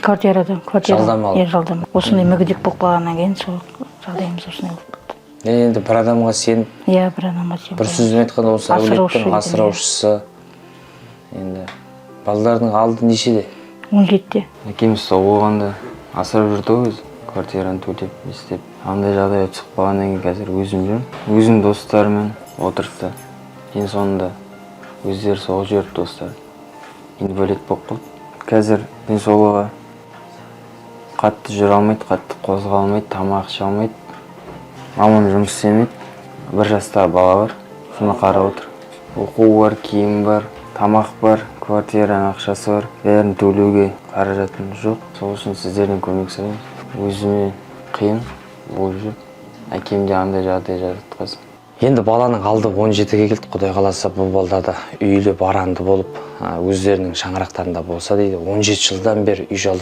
Квартирада. Жалдам алып. Жалдам. Осындай мүгедек болып қалғаннан кейін сол жағдайымыз осындай болды. Енді бір адамға сен Иә, бір адамға сен. бір сөзбен айтқанда осы әулеттің асыраушысы. Енді балалардың алды нешеде? 17-те. Әкеміз сол болғанда асырап жүрді ғой өзі, квартираны төлеп, істеп. Андай жағдайға түсіп қалғаннан кейін қазір өзім жүрмін. Өзім достарымен отырды. Ең соңында өздері соғып жіберіп достар. Инвалид болып қалды. Қазір денсаулығы қатты жүре алмайды, қатты қозғала алмайды, тамақ іше алмайды. Мамам жұмыс істемейді. 1 жастағы бала бар, соны қарап отыр. Оқу бар, киім бар, тамақ бар, квартираның ақшасы бар. Бәрін төлеуге қаражатым жоқ. Сол үшін сіздерден көмек сұраймыз. Өзіме қиын болып жүр. Әкем де андай жағдай жатқызды. Енді баланың алды 17-ге келді, Құдай қаласа бұл балдар да үйлі баранды болып, өздерінің шаңырақтарында болса дейді. 17 жылдан бері үй жалдап